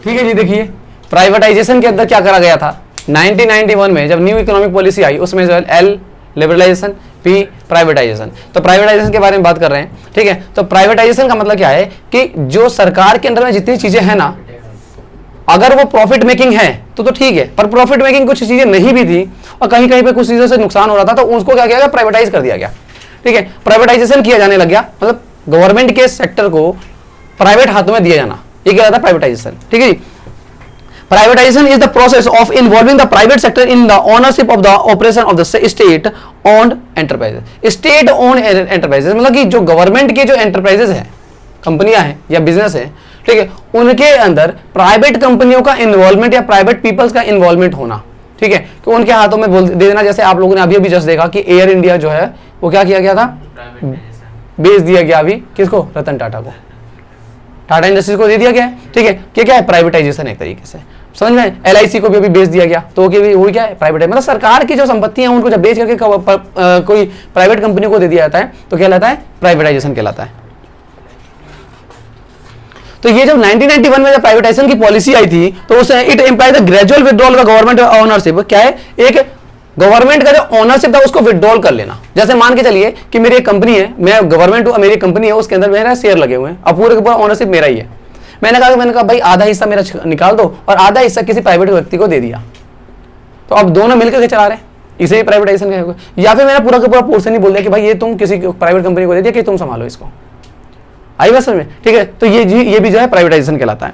ठीक है जी, देखिए प्राइवेटाइजेशन के अंदर क्या करा गया था 1991 में जब न्यू इकोनॉमिक पॉलिसी आई, उसमें जो है एल लिबरलाइजेशन, पी प्राइवेटाइजेशन। तो प्राइवेटाइजेशन के बारे में बात कर रहे हैं, ठीक है। तो प्राइवेटाइजेशन का मतलब क्या है कि जो सरकार के अंदर में जितनी चीजें हैं ना, अगर वो प्रॉफिट मेकिंग है तो ठीक है, पर प्रॉफिट मेकिंग कुछ चीजें नहीं भी थी और कहीं कहीं पे कुछ चीजों से नुकसान हो रहा था, तो उसको क्या किया गया, प्राइवेटाइज कर दिया गया। ठीक है, प्राइवेटाइजेशन किया जाने लग गया, मतलब गवर्नमेंट के सेक्टर को प्राइवेट हाथों में दिया जाना, ये क्या था प्राइवेटाइजेशन। ठीक है जी, privatisation is the process of involving the private sector in the ownership of the operation of the state owned enterprises. State owned enterprises मतलब कि जो गवर्नमेंट के जो एंटरप्राइजेस हैं, कंपनियां हैं या बिजनेस है, ठीक है, उनके अंदर प्राइवेट कंपनियों का इन्वॉल्वमेंट या प्राइवेट पीपल्स का इन्वॉल्वमेंट होना। ठीक है, तो उनके हाथों में बोल दे देना। जैसे आप लोगों ने अभी अभी जस्ट देखा कि एयर इंडिया जो है वो क्या किया गया था, बेच दिया गया अभी किसको, रतन टाटा को, टाटा इंडस्ट्रीज को दे दिया गया है। ठीक है, क्या है प्राइवेटाइजेशन एक तरीके से, समझ में। LIC को भी अभी बेच दिया गया, तो वो क्या है प्राइवेट, मतलब सरकार की जो संपत्ति है उनको जब बेच करके कोई प्राइवेट कंपनी को दे दिया जाता है तो क्या कहलाता है, प्राइवेटाइजेशन कहलाता है। तो ये जब 1991 में जब प्राइवेटाइजेशन की पॉलिसी आई थी तो उसे it implies the gradual withdrawal of government ownership. क्या है, एक गवर्नमेंट का जो ओनरशिप था उसको विड्रॉल कर लेना। जैसे मान के चलिए कि मेरी एक कंपनी है, मैं गवर्नमेंट हूं, मेरी कंपनी है, उसके अंदर मेरा शेयर लगे हुए हैं, अब पूरे का पूरा ओनरशिप मेरा ही है। मैंने कहा भाई आधा हिस्सा मेरा निकाल दो और आधा हिस्सा किसी प्राइवेट व्यक्ति को दे दिया, तो अब दोनों मिलकर चला रहे हैं, इसे ही प्राइवेटाइजेशन कहेंगे। या फिर मैंने पूरा का पूरा पोर्शन ही बोल दिया कि भाई ये तुम किसी प्राइवेट कंपनी को दे दिया कि तुम संभालो इसको, आई बात समझ में। ठीक है, तो ये भी जो है प्राइवेटाइजेशन कहलाता है।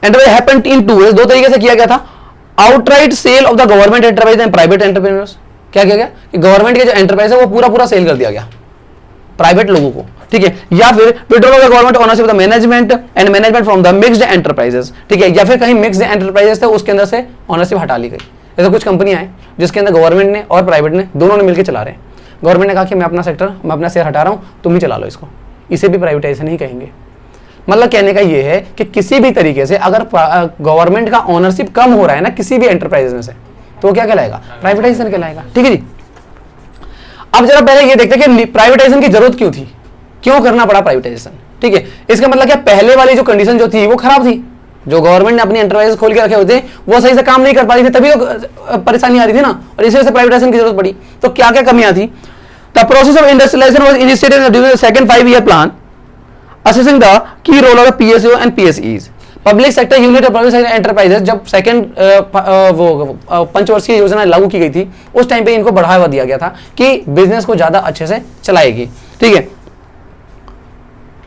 Enterprise happened in two ways, दो तरीके से किया गया था, outright sale of the government enterprise and private entrepreneurs. क्या किया गया कि गवर्नमेंट के जो एंटरप्राइज है वो पूरा पूरा सेल कर दिया गया प्राइवेट लोगों को। ठीक है, या फिर withdrawal of the government ownership of the management and management from the mixed enterprises. ठीक है, या फिर कहीं मिक्स्ड एंटरप्राइजेस थे उसके अंदर से ओनरशिप हटा ली गई। ऐसे कुछ कंपनियां हैं जिसके अंदर गवर्नमेंट ने और प्राइवेट ने दोनों ने मिलकर चला रहे हैं। गवर्नमेंट ने कहा कि मैं अपना सेक्टर, मैं अपना शेयर हटा रहा हूं, तुम ही चला लो इसको, इसे भी प्राइवेटाइजेशन ही कहेंगे। मतलब कहने का ये है कि किसी भी तरीके से अगर गवर्नमेंट का ओनरशिप कम हो रहा है ना किसी भी एंटरप्राइज में से, तो क्या कहलाएगा, प्राइवेटाइजेशन कहलाएगा। ठीक है जी, अब जरा पहले ये देखते हैं कि प्राइवेटाइजेशन की जरूरत क्यों थी, क्यों करना पड़ा प्राइवेटाइजेशन। ठीक है, इसका मतलब क्या, पहले वाली जो कंडीशन जो थी वो खराब थी, जो गवर्नमेंट ने अपनी एंटरप्राइज खोल के रखे होते वो सही से काम नहीं कर पा रही थी, तभी तो परेशानी आ रही थी ना, और इसी वजह से प्राइवेटाइजेशन की जरूरत पड़ी। तो क्या क्या कमियां थी। The process of industrialisation was initiated during the second 5-year plan, assessing the key role of the PSU and PSEs, public sector unit और पब्लिक सेक्टर एंटरप्राइजेस। जब सेकंड पंचवर्षीय योजना लागू की गई थी उस टाइम पे इनको बढ़ावा दिया गया था कि बिजनेस को ज्यादा अच्छे से चलाएगी। ठीक है,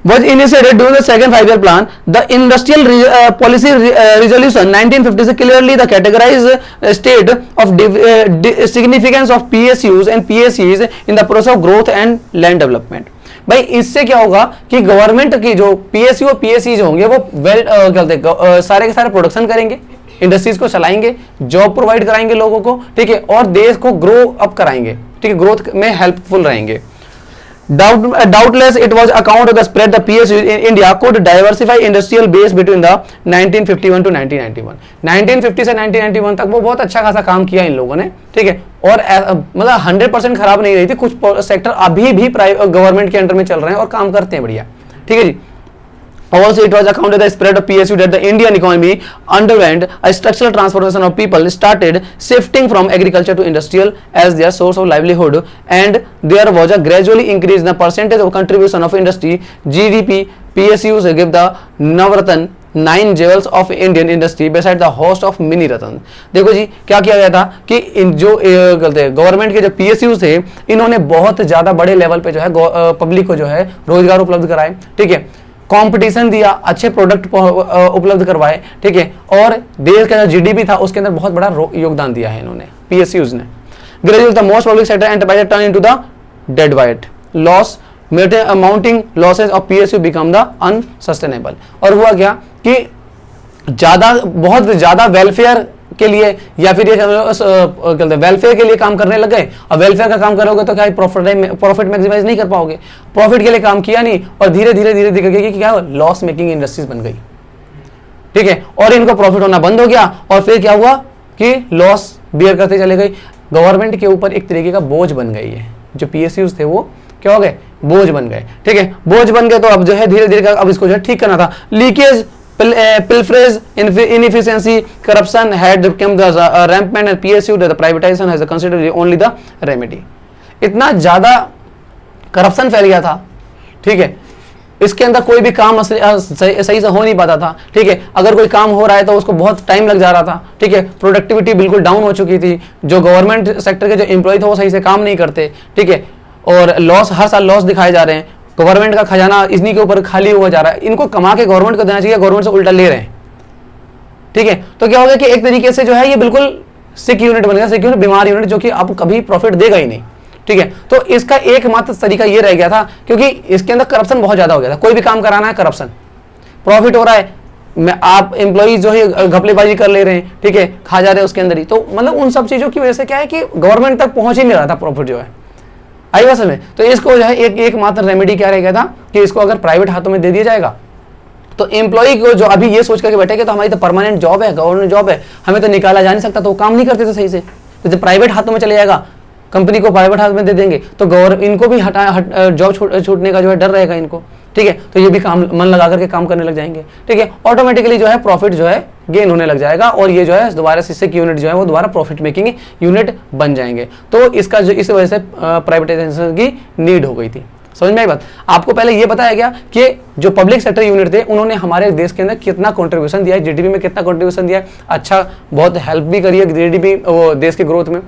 was initiated during the second 5-year plan. The industrial policy resolution 1956 clearly the categorized state of significance of PSUs and PSEs in the process of growth and land development. भाई इससे क्या होगा कि गवर्नमेंट की जो PSU और PSE जो होंगे वो सारे के सारे प्रोडक्शन करेंगे, इंडस्ट्रीज को चलाएंगे, जॉब प्रोवाइड कराएंगे लोगों को। ठीक है, और देश को ग्रो अप कराएंगे। ठीक है, ग्रोथ में हेल्पफुल रहेंगे। Doubtless it was account of the spread the PSU in India could diversify industrial base between the 1951 to 1991. 1950 से 1991 तक वो बहुत अच्छा खासा काम किया इन लोगों ने। ठीक है, और मतलब 100% खराब नहीं रही थी, कुछ सेक्टर अभी भी गवर्नमेंट के अंडर में चल रहे हैं और काम करते हैं बढ़िया। ठीक है जी, also it was accounted the spread of PSU that the Indian economy underwent a structural transformation of people started shifting from agriculture to industrial as their source of livelihood, and there was a gradually increase in the percentage of contribution of industry GDP. PSUs give the Navratan 9 jewels of Indian industry beside the host of mini रतन। देखो जी क्या किया गया था कि इन जो government के जो PSUs थे इन्होंने बहुत ज्यादा बड़े लेवल पे जो है पब्लिक को जो है रोजगार उपलब्ध कराए। ठीक है, कंपटीशन दिया, अच्छे प्रोडक्ट उपलब्ध करवाए। ठीक है, और देश का जो GDP था उसके अंदर बहुत बड़ा योगदान दिया है इन्होंने PSUs ने। Gradually the most public sector enterprise turn into the dead white loss, amounting losses of PSU become the unsustainable. और हुआ क्या कि बहुत ज्यादा वेलफेयर के लिए या फिर वेलफेयर के लिए काम करने लग गए, और वेलफेयर का काम करोगे तो क्या प्रॉफिट मैक्सिमाइज नहीं कर पाओगे, प्रॉफिट के लिए काम किया नहीं, और धीरे धीरे धीरे धीरे क्या लॉस मेकिंग इंडस्ट्रीज बन गई। ठीक है, और इनको प्रॉफिट होना बंद हो गया, और फिर क्या हुआ कि लॉस बियर करते चले गए, गवर्नमेंट के ऊपर एक तरीके का बोझ बन गई है। जो PSUs थे वो क्या हो गए, बोझ बन गए। ठीक है, बोझ बन गए, तो अब जो है धीरे धीरे अब इसको जो है ठीक करना था। Leakage pilferage, inefficiency, corruption had become the rampant and PSU that the privatization has considered only the remedy. इतना ज़्यादा करप्शन फैल गया था, ठीक है, इसके अंदर कोई भी काम सही से हो नहीं पाता था, ठीक है, अगर कोई काम हो रहा है तो उसको बहुत टाइम लग जा रहा था, ठीक है, प्रोडक्टिविटी बिल्कुल डाउन हो चुकी थी, जो गवर्नमेंट सेक्टर के जो एम्प्लॉय थे वो सही से काम नहीं करते, ठीक है, और लॉस, हर साल लॉस दिखाए जा रहे हैं, गवर्नमेंट का खजाना इन्हीं के ऊपर खाली हुआ जा रहा है, इनको कमा के गवर्नमेंट को देना चाहिए, गवर्नमेंट से उल्टा ले रहे हैं, ठीक है, तो क्या हो गया कि एक तरीके से जो है ये बिल्कुल सिक यूनिट बन गया, सिक यूनिट, बीमार यूनिट, जो कि अब कभी प्रॉफिट देगा ही नहीं, ठीक है, तो इसका एकमात्र तरीका ये रह गया था, क्योंकि इसके अंदर करप्शन बहुत ज्यादा हो गया था, कोई भी काम कराना है करप्शन, प्रॉफिट हो रहा है, मैं आप एम्प्लॉइज जो है घपलेबाजी कर ले रहे हैं, ठीक है, खा जा रहे हैं उसके अंदर ही, तो मतलब उन सब चीजों की वजह से क्या है कि गवर्नमेंट तक पहुंच ही नहीं रहा था प्रॉफिट जो है, आई बात समझ में, तो इसको जो है एकमात्र रेमेडी क्या रह गया था कि इसको अगर प्राइवेट हाथों में दे दिया जाएगा तो एम्प्लॉय को जो अभी ये सोच करके बैठे कि तो हमारी तो परमानेंट जॉब है, गवर्नमेंट जॉब है, हमें तो निकाला जा नहीं सकता, तो वो काम नहीं करते थे सही से, तो जब प्राइवेट हाथों में चले जाएगा, कंपनी को प्राइवेट हाथ में दे देंगे तो इनको भी जॉब छूटने का जो है डर रहेगा इनको, ठीक है, तो ये भी काम मन लगा करके काम करने लग जाएंगे, ठीक है, ऑटोमेटिकली जो है प्रॉफिट जो है गेन होने लग जाएगा और ये जो है दोबारा सिक यूनिट जो है वो दोबारा प्रॉफिट मेकिंग यूनिट बन जाएंगे, तो इसका जो इस वजह से प्राइवेटाइजेशन की नीड हो गई थी। समझ में आई बात? आपको पहले ये बताया गया कि जो पब्लिक सेक्टर यूनिट थे उन्होंने हमारे देश के अंदर कितना कंट्रीब्यूशन दिया है, जीडीपी में कितना कंट्रीब्यूशन दिया है, अच्छा बहुत हेल्प भी करी है जीडीपी वो देश के ग्रोथ में,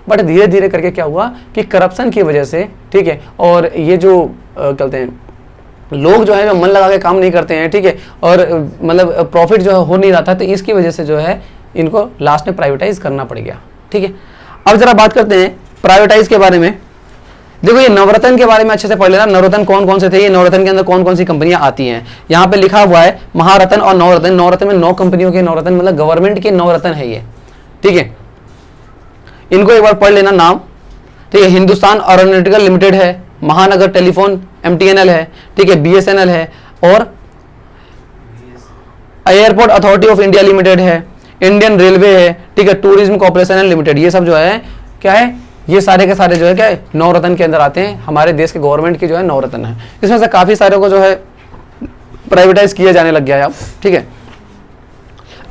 बट धीरे धीरे करके क्या हुआ कि करप्शन की वजह से, ठीक है, और ये जो कहते हैं लोग जो है जो मन लगा के काम नहीं करते हैं, ठीक है, और मतलब प्रॉफिट जो है हो नहीं रहा था, तो इसकी वजह से जो है इनको लास्ट में प्राइवेटाइज करना पड़ गया, ठीक है। अब जरा बात करते हैं प्राइवेटाइज के बारे में। देखो ये नवरत्न के बारे में अच्छे से पढ़ लेना, नवरत्न कौन कौन से थे, ये नवरत्न के अंदर कौन कौन सी कंपनियां आती हैं, यहाँ पे लिखा हुआ है महारत्न और नवरत्न, नवरत्न में 9 कंपनियों के नवरत्न, मतलब गवर्नमेंट के नवरत्न है ये, ठीक है, इनको एक बार पढ़ लेना नाम, ठीक है, हिंदुस्तान एरोनॉटिकल लिमिटेड है, महानगर टेलीफोन MTNL है, ठीक है, BSNL है, और airport authority of India limited है, इंडियन रेलवे है, ठीक है, टूरिज्म कॉर्पोरेशन लिमिटेड, ये सब जो है क्या है, ये सारे के सारे जो है क्या है नवरत्न के अंदर आते हैं, हमारे देश के गवर्नमेंट के जो है नवरत्न है, इसमें से काफी सारे को जो है प्राइवेटाइज किया जाने लग गया है अब, ठीक है।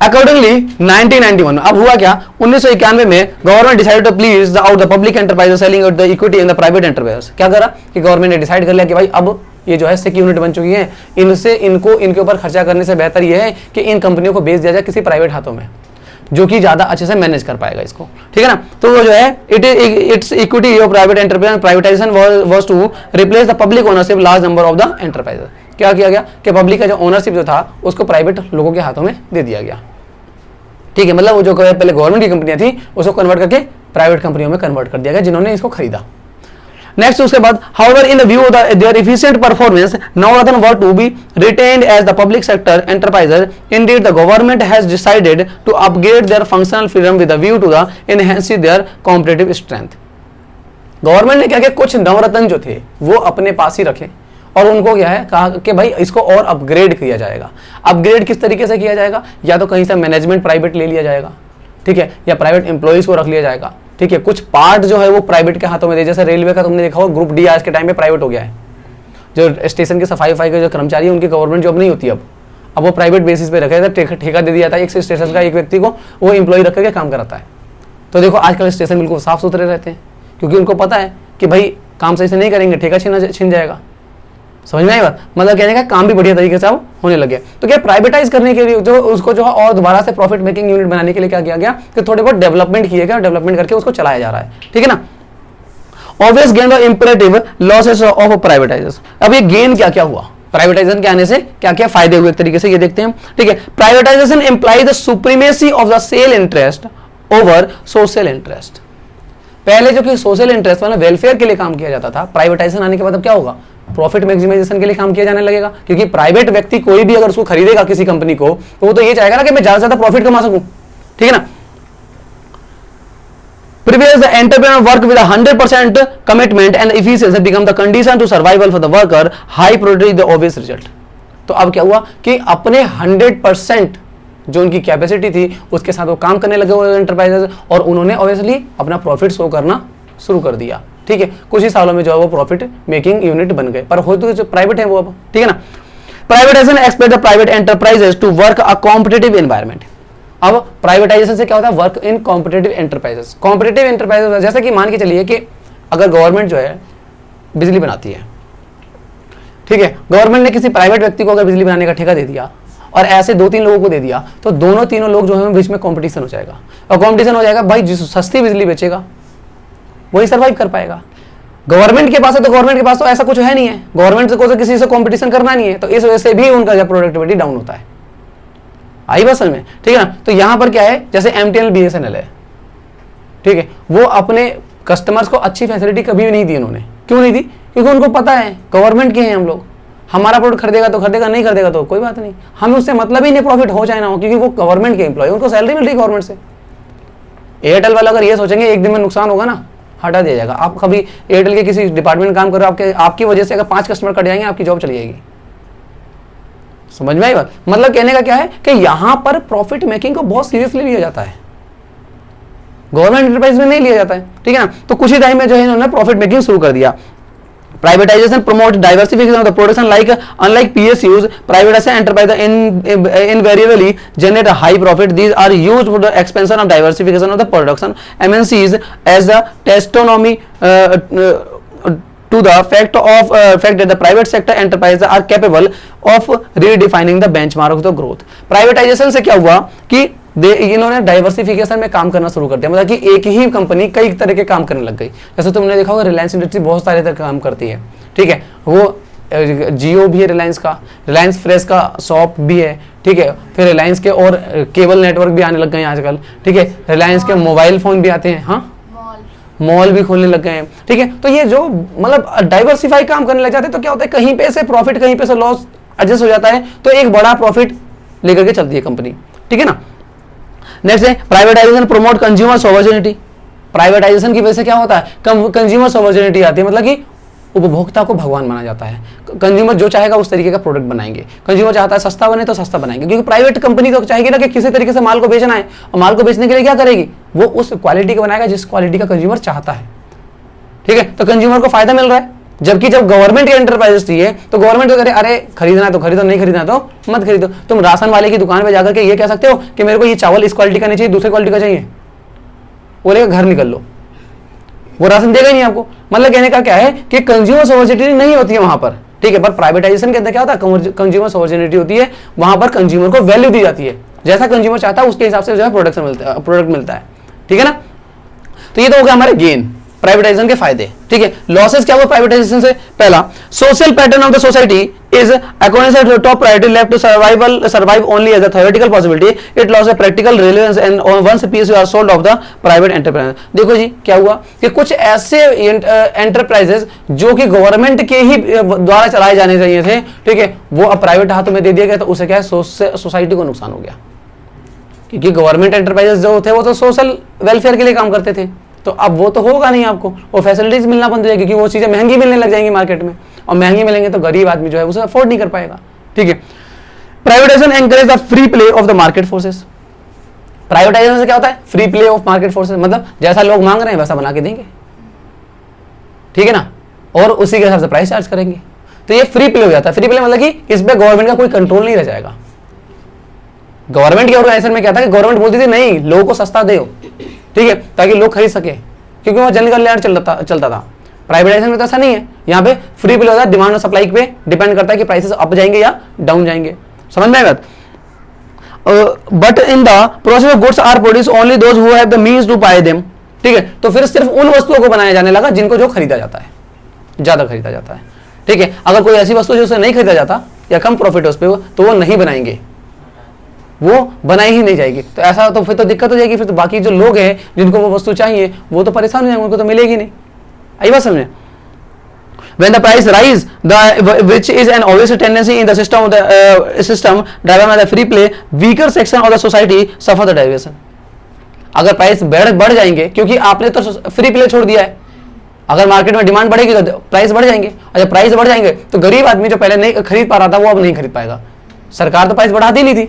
अकॉर्डिंगली 1991 अब हुआ क्या, 1991 में government decided to please out the public enterprise selling out the equity in the private enterprise. क्या करा कि गवर्नमेंट ने डिसाइड कर लिया कि भाई अब ये जो है सिक यूनिट बन चुकी है, इनसे इनके ऊपर खर्चा करने से बेहतर ये है कि इन कंपनियों को बेच दिया जाए किसी प्राइवेट हाथों में जो कि ज्यादा अच्छे से मैनेज कर पाएगा इसको, ठीक है ना। तो वो जो है it's equity of private enterprise privatisation was to replace the public ownership large number of the enterprise. क्या किया गया कि पब्लिक का जो ओनरशिप जो था उसको प्राइवेट लोगों के हाथों में दे दिया गया, ठीक है, मतलब वो जो पहले गवर्नमेंट की कंपनियां थी उसको कन्वर्ट करके प्राइवेट कंपनियों में कन्वर्ट कर दिया गया जिन्होंने इसको खरीदा। नेक्स्ट उसके बाद however in the view of their efficient performance Navratna were to be retained as the public sector enterprises, indeed the government has decided to upgrade their functional freedom with the view to the enhance their competitive strength. Government ने क्या किया, कुछ नवरत्न जो थे वो अपने पास ही रखे और उनको क्या है कहा कि भाई इसको और अपग्रेड किया जाएगा। अपग्रेड किस तरीके से किया जाएगा, या तो कहीं से मैनेजमेंट प्राइवेट ले लिया जाएगा, ठीक है, या प्राइवेट एम्प्लॉइज को रख लिया जाएगा, ठीक है, कुछ पार्ट जो है वो प्राइवेट के हाथों में दे, जैसे रेलवे का तुमने देखा होगा ग्रुप डी आज के टाइम में प्राइवेट हो गया है, जो स्टेशन के सफाई के जो कर्मचारी है उनकी गवर्नमेंट जॉब नहीं होती अब वो प्राइवेट बेसिस पे रखा जाता है, ठेका दे दिया जाता है एक स्टेशन का एक व्यक्ति को, वो एम्प्लॉय रख करके काम कराता है। तो देखो आजकल स्टेशन बिल्कुल साफ सुथरे रहते हैं क्योंकि उनको पता है कि भाई काम सही से नहीं करेंगे ठेका छिन जाएगा। समझ में आई बात, मतलब कहने का काम भी बढ़िया तरीके से अब होने लगे। तो क्या प्राइवेटाइज करने के लिए जो उसको जो है और दोबारा से प्रॉफिट मेकिंग यूनिट बनाने के लिए क्या किया गया कि थोड़े बहुत डेवलपमेंट किए गए, डेवलपमेंट करके उसको चलाया जा रहा है, ठीक है ना। Obvious gain of imperative losses of privatisation. अब ये गेन क्या क्या हुआ प्राइवेटाइजेशन के आने से, क्या क्या फायदे हुए एक तरीके से ये देखते हैं, ठीक है। Privatisation imply the supremacy of the self interest over social interest. पहले जो कि सोशल इंटरेस्ट मतलब वेलफेयर के लिए काम किया जाता था, प्राइवेटाइजेशन आने के बाद अब क्या होगा, प्रॉफिट मैक्सिमाइजेशन के लिए काम किया जाने लगेगा, क्योंकि प्राइवेट व्यक्ति कोई भी अगर उसको खरीदेगा किसी कंपनी को तो वो तो ये चाहेगा ना कि मैं ज्यादा से ज्यादा प्रॉफिट कमा सकूं, ठीक है ना। Previous the entrepreneur work with 100% commitment and efficiency become the condition to survival for the worker, high priority the obvious result। तो अब क्या हुआ कि अपने 100% जो उनकी कैपेसिटी थी उसके साथ वो काम करने लगे वो एंटरप्राइजेस, और उन्होंने ऑब्वियसली अपना प्रॉफिट शो करना शुरू कर दिया, ठीक है। कुछ ही सालों में जो है वो प्रॉफिट मेकिंग यूनिट बन गए, पर हो तो जो प्राइवेट है वो अब, ठीक है ना। Privatisation expect the private enterprises to work a competitive environment. अब प्राइवेटाइजेशन से क्या होता है, work in competitive enterprises. Competitive enterprises जैसे कि मान के चलिए कि अगर गवर्नमेंट जो है बिजली बनाती है, ठीक है, गवर्नमेंट ने किसी प्राइवेट व्यक्ति को अगर बिजली बनाने का ठेका दे दिया और ऐसे 2-3 लोगों को दे दिया, तो दोनों तीनों लोग जो है बीच में कंपटीशन हो जाएगा, और कंपटीशन हो जाएगा, भाई जिस सस्ती बिजली बेचेगा वही सर्वाइव कर पाएगा। गवर्नमेंट के पास है तो गवर्नमेंट के पास तो ऐसा कुछ है नहीं है, गवर्नमेंट को तो किसी से कंपटीशन करना नहीं है, तो इस वजह से भी उनका जो प्रोडक्टिविटी डाउन होता है। आई बात समझ में, ठीक है ना। तो यहां पर क्या है, जैसे MTNL BSNL है, ठीक है, वो अपने कस्टमर्स को अच्छी फैसिलिटी कभी भी नहीं दी उन्होंने। क्यों नहीं दी? क्योंकि उनको पता है गवर्नमेंट के हैं हम लोग, हमारा प्रोडक्ट खरीदेगा तो खरीदेगा, नहीं खरीदेगा तो कोई बात नहीं, हमें उससे मतलब ही नहीं, प्रॉफिट हो चाहे ना हो, क्योंकि वो गवर्नमेंट के एम्प्लॉय, उनको सैलरी मिल रही है गवर्नमेंट से। एयरटेल वाला अगर ये सोचेंगे एक दिन में नुकसान होगा ना, हटा दिया जाएगा। आप कभी एयरटेल के किसी डिपार्टमेंट में काम कर रहे हो, आपकी वजह से अगर 5 कस्टमर कट जाएंगे, आपकी जॉब चली जाएगी। समझ में आई बात? मतलब कहने का क्या है कि यहां पर प्रॉफिट मेकिंग को बहुत सीरियसली लिया जाता है, गवर्नमेंट एंटरप्राइज में नहीं लिया जाता है, ठीक है ना। तो कुछ ही टाइम में जो है इन्होंने प्रॉफिट मेकिंग शुरू कर दिया। Privatization promote diversification of the production, like unlike PSUs, private enterprise invariably generate a high profit. These are used for the expansion of diversification of the production. MNCs as a testimony to the fact that the private sector enterprises are capable of redefining the benchmark of the growth. Privatization से क्या हुआ कि इन्होंने diversification में काम करना शुरू कर दिया, मतलब कि एक ही कंपनी कई तरह के काम करने लग गई। जैसे तुमने देखा होगा रिलायंस इंडस्ट्री बहुत सारे तरह काम करती है, ठीक है, वो जियो भी है रिलायंस का, रिलायंस फ्रेश का शॉप भी है, ठीक है, फिर रिलायंस के और केबल नेटवर्क भी आने लग गए हैं आजकल, ठीक है, रिलायंस के मोबाइल फोन भी आते हैं, हाँ मॉल भी खोलने लग गए हैं, ठीक है। तो ये जो मतलब डाइवर्सिफाई काम करने लग जाते हैं, तो क्या होता है, कहीं पे से प्रॉफिट कहीं पे से लॉस एडजस्ट हो जाता है, तो एक बड़ा प्रॉफिट लेकर के चलती है कंपनी, ठीक है ना। नेक्स्ट है प्राइवेटाइजेशन प्रमोट कंज्यूमर सॉवर्जिनिटी। प्राइवेटाइजेशन की वजह से क्या होता है, कंज्यूमर सॉवर्जिनिटी आती है, मतलब कि उपभोक्ता को भगवान माना जाता है। कंज्यूमर जो चाहेगा उस तरीके का प्रोडक्ट बनाएंगे, कंज्यूमर चाहता है सस्ता बने तो सस्ता बनाएंगे, क्योंकि प्राइवेट कंपनी तो चाहेगी ना कि किसी तरीके से माल को बेचना है, और माल को बेचने के लिए क्या करेगी, वो उस क्वालिटी का बनाएगा जिस क्वालिटी का कंज्यूमर चाहता है, ठीक है। तो कंज्यूमर को फायदा मिल रहा है, जबकि जब गवर्नमेंट की एंटरप्राइजेस थी है तो गवर्नमेंट तो करे, अरे खरीदना है तो खरीदो, नहीं खरीदना तो मत खरीदो। तुम राशन वाले की दुकान पे जाकर के ये कह सकते हो कि मेरे को ये चावल इस क्वालिटी का नहीं चाहिए, दूसरे क्वालिटी का चाहिए, बोलेगा घर निकल लो, वो राशन देगा ही नहीं आपको। मतलब कहने का क्या है कि कंज्यूमर सॉवर्जिनिटी नहीं होती है वहां पर, ठीक है। पर प्राइवेटाइजेशन के अंदर क्या होता है, कंज्यूमर सॉवर्जिनिटी होती है, वहां पर कंज्यूमर को वैल्यू दी जाती है, जैसा कंज्यूमर चाहता है उसके हिसाब से जो है प्रोडक्ट मिलता है, ठीक है ना। तो ये तो हो गया हमारे गेन, प्राइवेटाइजेशन के फायदे, ठीक है। लॉसेस क्या हुआ प्राइवेटाइजेशन से, पहला social pattern of the society is according to top priority left to survive only as a theoretical possibility, it loss a practical relevance and once pieces are sold of the private enterprise. देखो जी क्या हुआ कि कुछ ऐसे enterprises जो कि government के ही द्वारा चलाए जाने चाहिए थे, ठीक है, वो अब प्राइवेट हाथों में दे दिया गया, तो उससे क्या है, सोसाइटी को नुकसान हो गया, क्योंकि गवर्नमेंट एंटरप्राइजेस जो थे वो तो सोशल वेलफेयर के लिए काम करते थे, तो अब वो तो होगा नहीं, आपको वो फैसिलिटीज मिलना बंद हो जाएगी, क्योंकि वो चीजें महंगी मिलने लग जाएंगी मार्केट में, और महंगी मिलेंगे तो गरीब आदमी जो है उसे अफोर्ड नहीं कर पाएगा, ठीक है। Privatisation encourage the free play of the market forces. Privatisation से क्या होता है, free play of market forces, मतलब जैसा लोग मांग रहे हैं वैसा बना के देंगे, ठीक है ना, और उसी के हिसाब से प्राइस चार्ज करेंगे, तो ये फ्री प्ले हो जाता है। फ्री प्ले मतलब कि इस पे गवर्नमेंट का कोई कंट्रोल नहीं रह जाएगा। गवर्नमेंट की ऑर्गेनाइजेशन में क्या था कि गवर्नमेंट बोलती थी नहीं, लोगों को सस्ता दो, ठीक है, ताकि लोग खरीद सके, क्योंकि वो जनरल लेयर चलता था। प्राइवेटाइजेशन में तो ऐसा नहीं है, यहाँ पे फ्री प्ले होता है, डिमांड और सप्लाई पे डिपेंड करता है कि प्राइसेस अप जाएंगे या डाउन जाएंगे, समझ में आया बात। But in the process of goods are produce only those who have the means to buy them, ठीक है। तो फिर सिर्फ उन वस्तुओं को बनाया जाने लगा जिनको जो खरीदा जाता है, ज्यादा खरीदा जाता है, ठीक है। अगर कोई ऐसी वस्तु जो उसे नहीं खरीदा जाता या कम प्रॉफिट है उस पर, तो वो नहीं बनाएंगे, वो बनाई ही नहीं जाएगी। तो ऐसा तो फिर तो दिक्कत हो जाएगी, फिर तो बाकी जो लोग हैं जिनको वो वस्तु चाहिए वो तो परेशान हो जाएंगे, उनको तो मिलेगी नहीं। आई बात समझे। When the price rise, which is an obvious tendency in the system driven by the free play, weaker section of the society suffer the deviation. अगर प्राइस बढ़ जाएंगे, क्योंकि आपने तो फ्री प्ले छोड़ दिया है, अगर मार्केट में डिमांड बढ़ेगी तो प्राइस बढ़ जाएंगे, और जब प्राइस बढ़ जाएंगे तो गरीब आदमी जो पहले नहीं खरीद पा रहा था वो अब नहीं खरीद पाएगा। सरकार तो प्राइस बढ़ाती नहीं थी,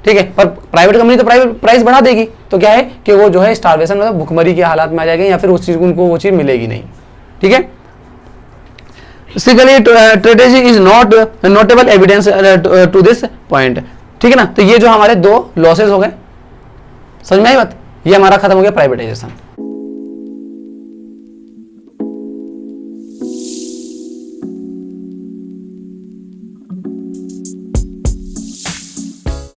ठीक है, पर प्राइवेट कंपनी तो प्राइस बढ़ा देगी, तो क्या है कि वो जो है स्टारवेशन मतलब भुखमरी के हालात में आ जाएंगे, या फिर उस चीज उनको वो चीज मिलेगी नहीं, ठीक है। Specifically tragedy is not notable evidence to this point. ठीक है ना, तो ये जो हमारे दो लॉसेस हो गए, समझ में आई बात, ये हमारा खत्म हो गया प्राइवेटाइजेशन।